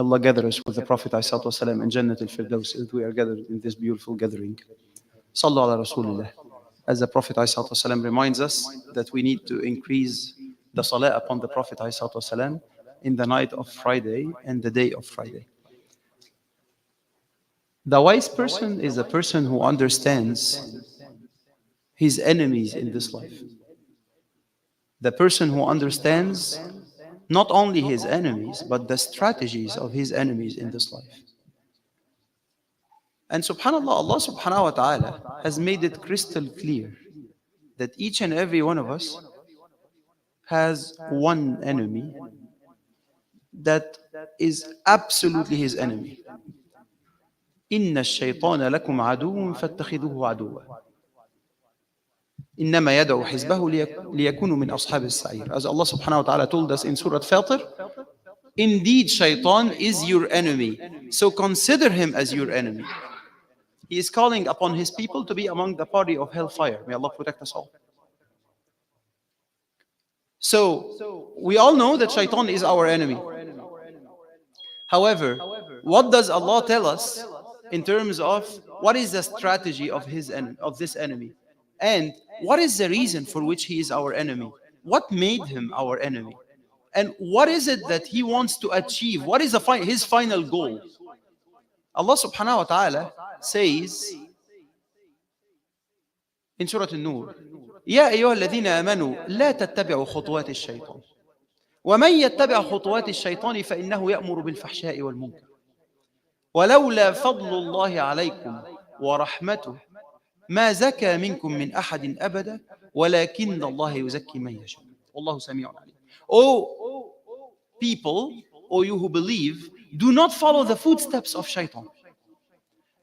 Allah gather us with the Prophet ﷺ in Jannat al-Firdaus as we are gathered in this beautiful gathering. Sallu ala Rasulillah. As the Prophet ﷺ reminds us that we need to increase the salah upon the Prophet ﷺ in the night of Friday and the day of Friday. The wise person is a person who understands his enemies in this life. The person who understands not only his enemies, but the strategies of his enemies in this life. And subhanAllah, Allah subhanahu wa ta'ala has made it crystal clear that each and every one of us has one enemy that is absolutely his enemy. إِنَّ الشَّيْطَانَ لَكُمْ عَدُوٌ فَاتَّخِذُوهُ عَدُوًّا إِنَّمَا يَدْعُو حِزْبَهُ لِيَكُونُوا مِنْ أَصْحَابِ السَّعِيرِ. As Allah subhanahu wa ta'ala told us in Surah Fatir, indeed shaitan is your enemy, so consider him as your enemy. He is calling upon his people to be among the party of hellfire. May Allah protect us all. So we all know that shaitan is our enemy. However, what does Allah tell us in terms of what is the strategy of this enemy? And what is the reason for which he is our enemy? What made him our enemy? And what is it that he wants to achieve? What is his final goal? Allah subhanahu wa ta'ala says in Surah An-Nur, يا أيها الذين آمنوا لا تتبعوا خطوات الشيطان ومن يتبع خطوات الشيطان فإنه يأمر بالفحشاء والمنكر ولولا فضل الله عليكم ورحمته ما زكى منكم من أحد أبدا ولكن الله يزكي من يشاء والله سميع عليم. O people, O you who believe, do not follow the footsteps of shaitan.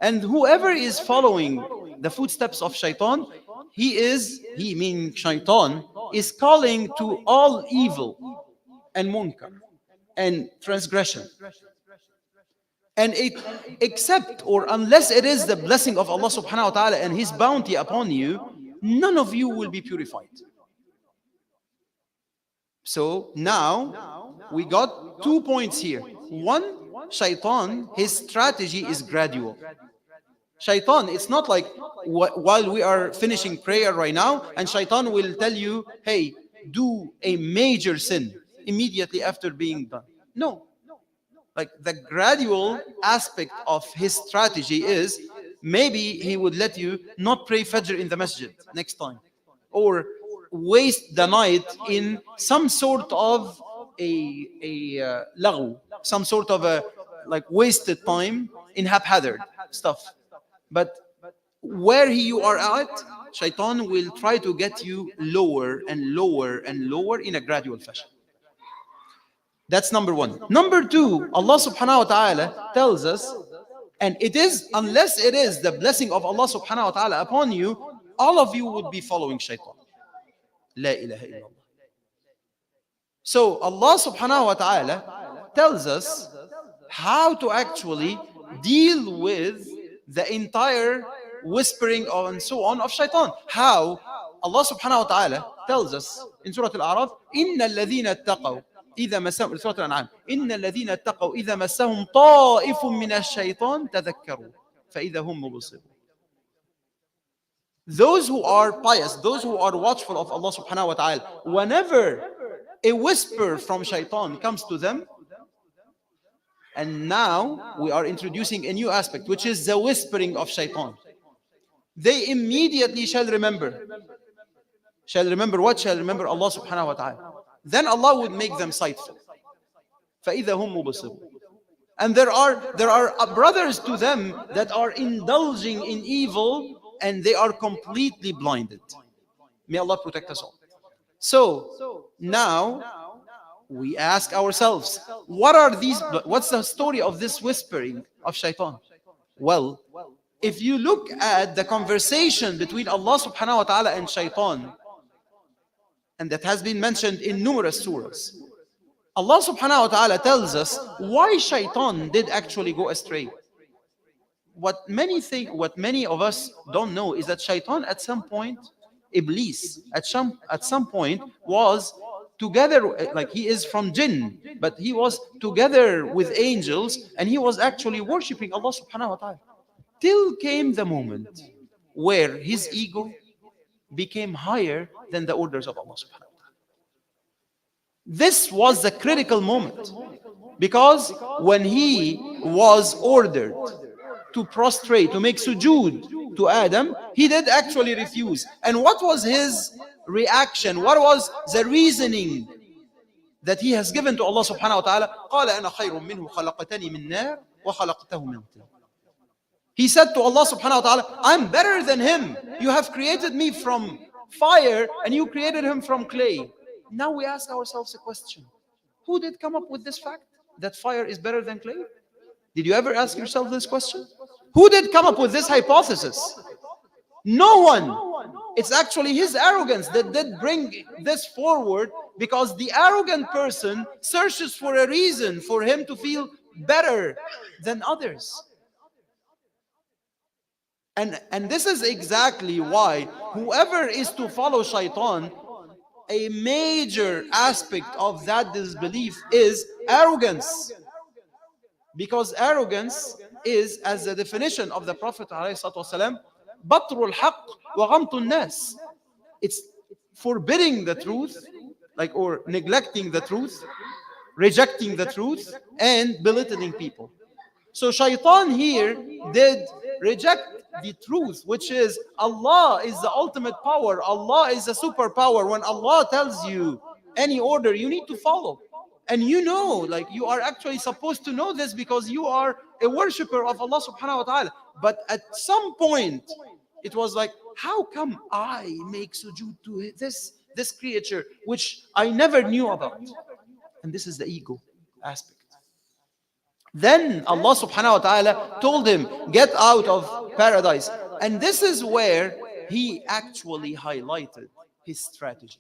And whoever is following the footsteps of shaitan, he meaning shaitan, is calling to all evil and munkar and transgression. And except or unless it is the blessing of Allah subhanahu wa ta'ala and his bounty upon you, none of you will be purified. So now we got 2 points here. One, shaitan, his strategy is gradual. Shaitan, it's not like while we are finishing prayer right now and shaitan will tell you, hey, do a major sin immediately after being done. No. Like the gradual aspect of his strategy is maybe he would let you not pray Fajr in the masjid next time, or waste the night in some sort of a laghu, some sort of a like wasted time in haphazard stuff. But where you are at, shaitan will try to get you lower and lower and lower in a gradual fashion. That's number one. Number two, Allah subhanahu wa ta'ala tells us, and it is, unless it is the blessing of Allah subhanahu wa ta'ala upon you, all of you would be following shaitan. La ilaha illallah. So Allah subhanahu wa ta'ala tells us how to actually deal with the entire whispering and so on of shaitan. How? Allah subhanahu wa ta'ala tells us in Surah Al-A'raf, إِنَّ الَّذِينَ اتَّقَوْا إذا مسهم سورة الأنعام إن الذين اتقوا إذا مسهم طائف من الشيطان تذكروا فإذا هم مبصرون. Those who are pious, those who are watchful of Allah subhanahu wa ta'ala, whenever a whisper from shaitan comes to them, and now we are introducing a new aspect, which is the whispering of shaitan, they immediately shall remember. Shall remember what? Shall remember Allah subhanahu wa ta'ala. Then Allah would make them sightful. فَإِذَا هُمْ مُبْصِرُونَ. And there are brothers to them that are indulging in evil and they are completely blinded. May Allah protect us all. So now we ask ourselves, what's the story of this whispering of shaitan? Well, if you look at the conversation between Allah subhanahu wa ta'ala and shaitan, and that has been mentioned in numerous surahs, Allah subhanahu wa ta'ala tells us why shaitan did actually go astray. What many of us don't know is that shaitan at some point, Iblis, at some point was together, like he is from jinn, but he was together with angels and he was actually worshipping Allah subhanahu wa ta'ala. Till came the moment where his ego became higher than the orders of Allah subhanahu wa ta'ala. This was the critical moment, because when he was ordered to prostrate, to make sujood to Adam, he did actually refuse. And what was his reaction? What was the reasoning that he has given to Allah subhanahu wa ta'ala? قال أنا خير منه خلقتني من نار وخلقته من طين. He said to Allah subhanahu wa ta'ala, I'm better than him. You have created me from fire and you created him from clay. Now we ask ourselves a question. Who did come up with this fact that fire is better than clay? Did you ever ask yourself this question? Who did come up with this hypothesis? No one. It's actually his arrogance that did bring this forward, because the arrogant person searches for a reason for him to feel better than others. And this is exactly why whoever is to follow shaitan, a major aspect of that disbelief is arrogance. Because arrogance is, as the definition of the Prophet ﷺ, بطر الحق وغمط الناس. It's forbidding the truth, like, or neglecting the truth, rejecting the truth, and belittling people. So shaitan here did reject the truth, which is Allah is the ultimate power. Allah is a superpower. When Allah tells you any order, you need to follow. And you know, like, you are actually supposed to know this because you are a worshipper of Allah subhanahu wa ta'ala. But at some point, it was like, how come I make sujood to this creature which I never knew about? And this is the ego aspect. Then Allah subhanahu wa ta'ala told him, get out of paradise. And this is where he actually highlighted his strategy.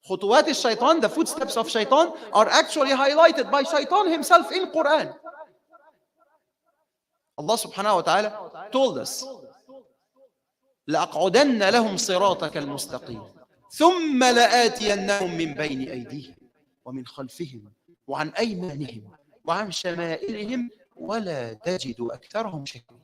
خطوات الشيطان, the footsteps of shaitan, are actually highlighted by shaitan himself in Quran. Allah subhanahu wa ta'ala told us, لأقعدن لهم صراطك المستقيم ثم لآتينهم من بين أيديهم ومن خلفهم وعن أيمانهم وعن شمائلهم ولا تجد أكثرهم شاكرين.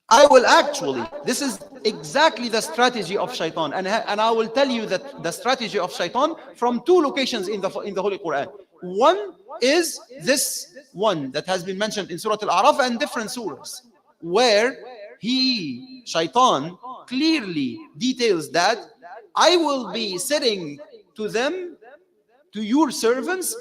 I will actually, this is exactly the strategy of shaitan, and I will tell you that the strategy of shaitan from two locations in the Holy Quran. One is this one that has been mentioned in Surah Al-A'raf and different surahs, where shaitan clearly details that I will be sitting to them, to your servants,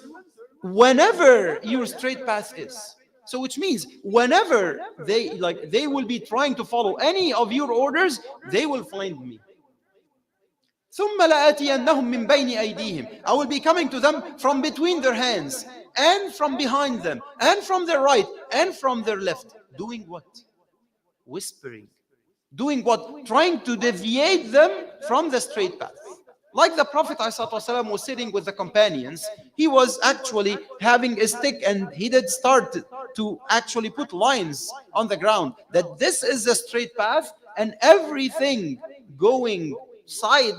whenever your straight path is. So which means whenever they will be trying to follow any of your orders, they will find me. ثُمَّ لَآتِيَنَّهُمْ مِنْ بَيْنِ أَيْدِيهِمْ. I will be coming to them from between their hands, and from behind them, and from their right, and from their left. Doing what? Whispering. Doing what? Trying to deviate them from the straight path. Like the Prophet ﷺ was sitting with the companions, he was actually having a stick and he did start to actually put lines on the ground that this is the straight path, and everything going side,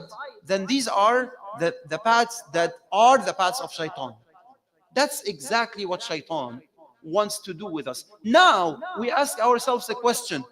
then these are the paths that are the paths of shaitan. That's exactly what shaitan wants to do with us. Now we ask ourselves the question,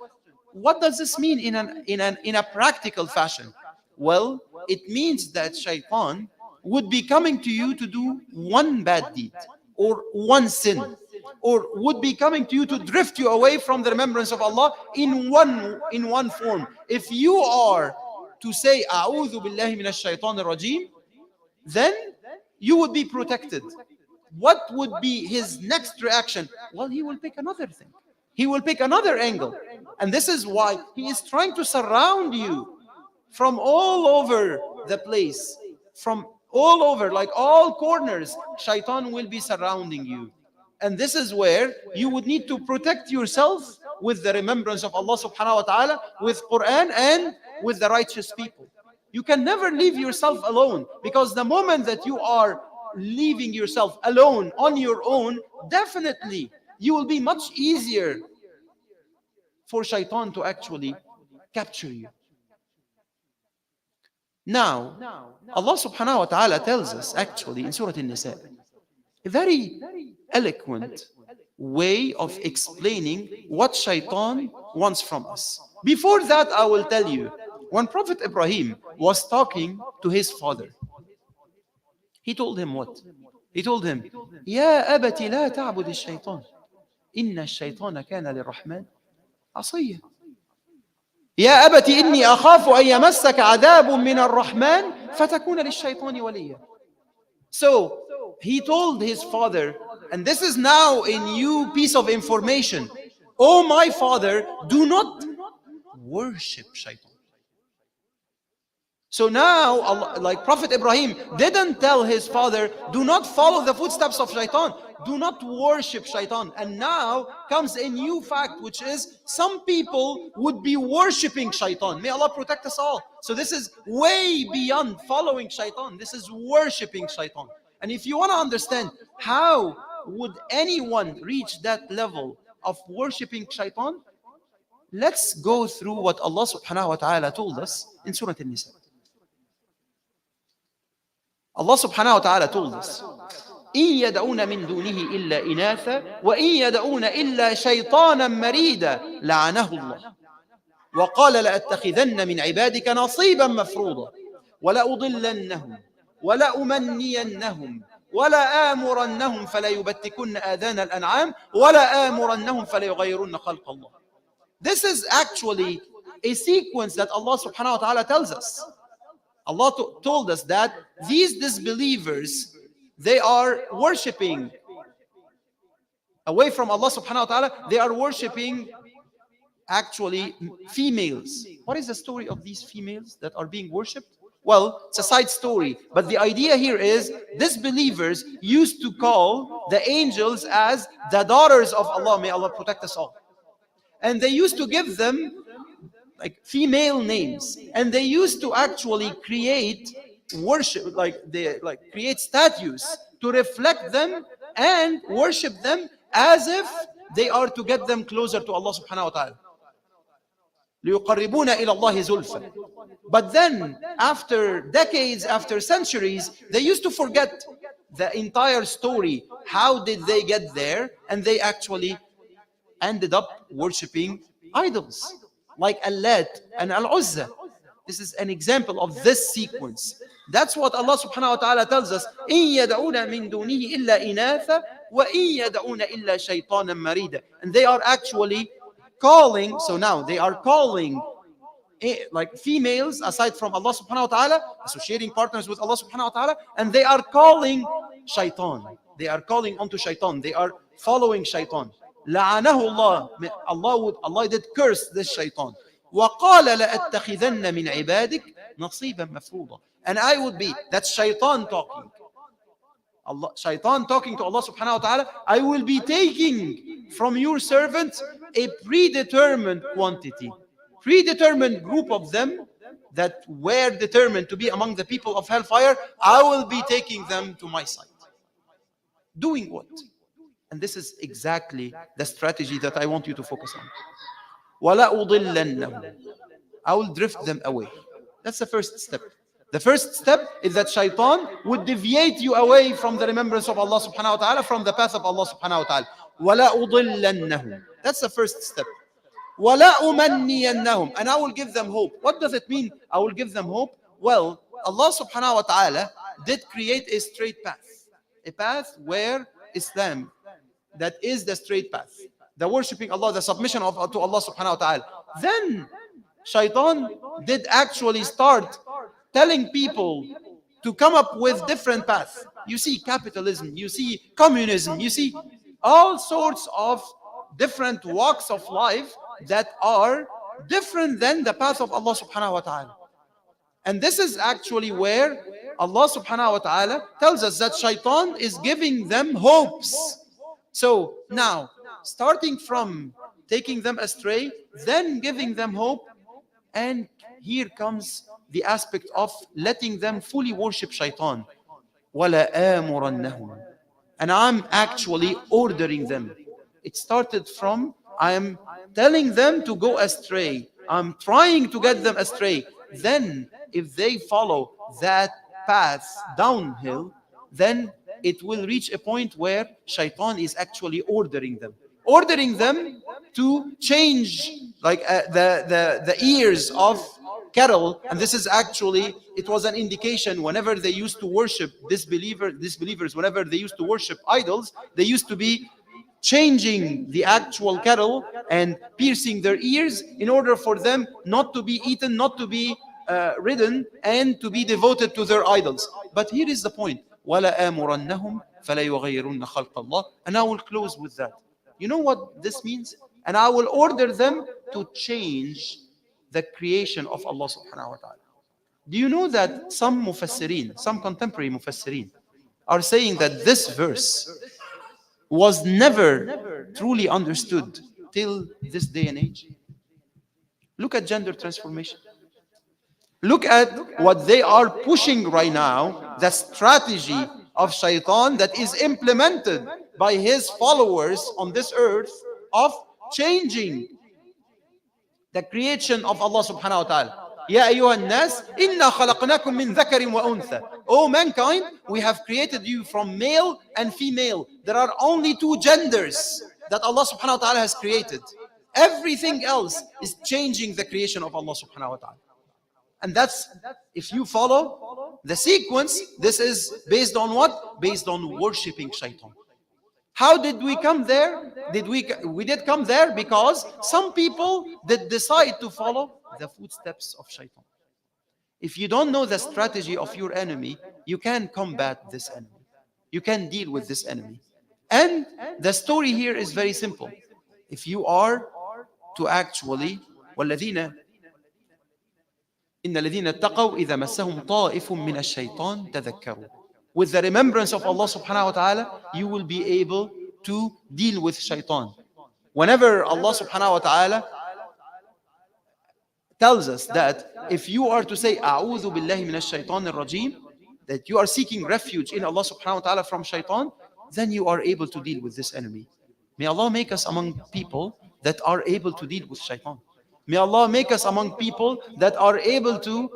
what does this mean in a practical fashion? Well, it means that shaitan would be coming to you to do one bad deed or one sin, or would be coming to you to drift you away from the remembrance of Allah in one form. If you are to say A'udhu billahi minash shaitanir rajim, then you would be protected. What would be his next reaction? Well, he will pick another thing. He will pick another angle. And this is why he is trying to surround you from all over the place, from all over, like all corners, shaitan will be surrounding you. And this is where you would need to protect yourself with the remembrance of Allah subhanahu wa ta'ala, with Quran, and with the righteous people. You can never leave yourself alone, because the moment that you are leaving yourself alone on your own, definitely you will be much easier for shaitan to actually capture you. Now, Allah subhanahu wa ta'ala tells us actually in Surah An-Nisa a very eloquent way of explaining what shaitan wants from us. Before that, I will tell you, when Prophet Ibrahim was talking to his father, he told him what? He told him, يا أبت لا تعبد الشيطان إن الشيطان كان للرحمن عصيا. يا أبت إني أخاف أن يمسك عذاب من الرحمن فتكون للشيطان وليا. So he told his father, and this is now a new piece of information. Oh my father, do not worship shaitan. So now, Allah, like Prophet Ibrahim didn't tell his father, do not follow the footsteps of shaitan, do not worship shaitan. And now comes a new fact, which is some people would be worshipping shaitan. May Allah protect us all. So this is way beyond following shaitan. This is worshipping shaitan. And if you want to understand how would anyone reach that level of worshipping shaitan, let's go through what Allah subhanahu wa ta'ala told us in Surah An-Nisa. Allah subhanahu wa ta'ala told us, إن يدعون من دونه إلا إناثا وإن يدعون إلا شيطانا مريدا لعنه الله وقال لأتخذن من عبادك نصيبا مفروضا ولأضلنهم ولأمنينهم ولآمرنهم فليبتكن آذان الأنعام ولآمرنهم فليغيرن خلق الله. This is actually a sequence that Allah subhanahu wa ta'ala tells us. Allah told us that these disbelievers, they are worshipping away from Allah subhanahu wa ta'ala. They are worshipping actually females. What is the story of these females that are being worshipped? Well, it's a side story, but the idea here is disbelievers used to call the angels as the daughters of Allah. May Allah protect us all. And they used to give them like female names, and they used to actually create worship, like they create statues to reflect them and worship them as if they are to get them closer to Allah subhanahu wa ta'ala. لِيُقَرِّبُونَ إِلَى اللَّهِ زُلْفًا. But then, after decades, after centuries, they used to forget the entire story. How did they get there? And they actually ended up worshipping idols like Al-Lat and Al-Uzza. This is an example of this sequence. That's what Allah subhanahu wa ta'ala tells us. إِن يَدْعُونَ مِن دُونِهِ إِلَّا إِنَاثًا وَإِن يَدْعُونَ إِلَّا شَيْطَانًا مَرِيدًا. And they are actually calling, so now they are calling like females aside from Allah subhanahu wa ta'ala, associating partners with Allah subhanahu wa ta'ala, and they are calling shaitan. They are calling onto shaitan. They are following shaitan. لعنه الله. Allah did curse this shaitan. وقال لأتخذن من عبادك نصيبا مفروضا. And I would be, that's shaitan talking. Shaitan talking to Allah subhanahu wa ta'ala, I will be taking from your servants a predetermined quantity, predetermined group of them that were determined to be among the people of hellfire. I will be taking them to my side. Doing what? And this is exactly the strategy that I want you to focus on. وَلَأُضِلَّنَّهُمْ. I will drift them away. That's the first step. The first step is that shaitan would deviate you away from the remembrance of Allah subhanahu wa ta'ala, from the path of Allah subhanahu wa ta'ala. وَلَأُضِلَّنَّهُمْ. That's the first step. وَلَأُمَنِّيَنَّهُمْ. And I will give them hope. What does it mean, I will give them hope? Well, Allah subhanahu wa ta'ala did create a straight path. A path where Islam, that is the straight path. The worshipping Allah, the submission to Allah subhanahu wa ta'ala. Then shaitan did actually start telling people to come up with different paths. You see capitalism, you see communism, you see all sorts of different walks of life that are different than the path of Allah subhanahu wa ta'ala. And this is actually where Allah subhanahu wa ta'ala tells us that shaitan is giving them hopes. So now, starting from taking them astray, then giving them hope, and here comes the aspect of letting them fully worship shaitan. وَلَآمُرَنَّهُمْ. And I'm actually ordering them. It started from, I am telling them to go astray. I'm trying to get them astray. then if they follow that path downhill, then it will reach a point where shaitan is actually ordering them to change, like the ears of cattle. And this is actually, it was an indication whenever they used to worship disbelievers, whenever they used to worship idols, they used to be changing the actual cattle and piercing their ears in order for them not to be eaten, not to be ridden, and to be devoted to their idols. But here is the point. وَلَا آمُرَنَّهُمْ فَلَا يُغَيِّرُنَّ خَلْقَ اللَّهِ. And I will close with that. You know what this means? And I will order them to change the creation of Allah subhanahu wa ta'ala. Do you know that some mufassirin, some contemporary mufassirin, are saying that this verse was never truly understood till this day and age? Look at gender transformation. Look at what they are pushing right now, the strategy of shaitan that is implemented by his followers on this earth of changing the creation of Allah subhanahu wa ta'ala. Ya ayyuhan nas, inna khalaqnakum min dhakarin wa untha. O mankind, we have created you from male and female. There are only two genders that Allah subhanahu wa ta'ala has created. Everything else is changing the creation of Allah subhanahu wa ta'ala. And that's, if you follow the sequence, this is based on what? Based on worshipping shaitan. How did we come there? We did come there because some people did decide to follow the footsteps of shaitan. If you don't know the strategy of your enemy, you can combat this enemy. You can deal with this enemy. And the story here is very simple. If you are to actually, وَالَّذِينَ إِنَّ الَّذِينَ اتَّقَوْا إِذَا مَسَّهُمْ طَائِفٌ مِّنَ الشَّيْطَانِ تَذَكَّرُوا. With the remembrance of Allah subhanahu wa ta'ala, you will be able to deal with shaitan. Whenever Allah subhanahu wa ta'ala tells us that if you are to say أعوذ بالله من الشيطان الرجيم, that you are seeking refuge in Allah subhanahu wa ta'ala from shaitan, then you are able to deal with this enemy. May Allah make us among people that are able to deal with shaitan. May Allah make us among people that are able to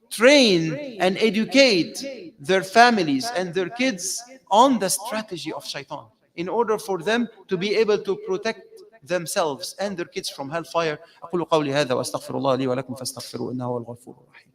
train and educate their families and their kids on the strategy of shaitan in order for them to be able to protect themselves and their kids from hellfire. أقول قولي هذا وأستغفر الله لي ولكم فاستغفروه إنه هو الغفور الرحيم.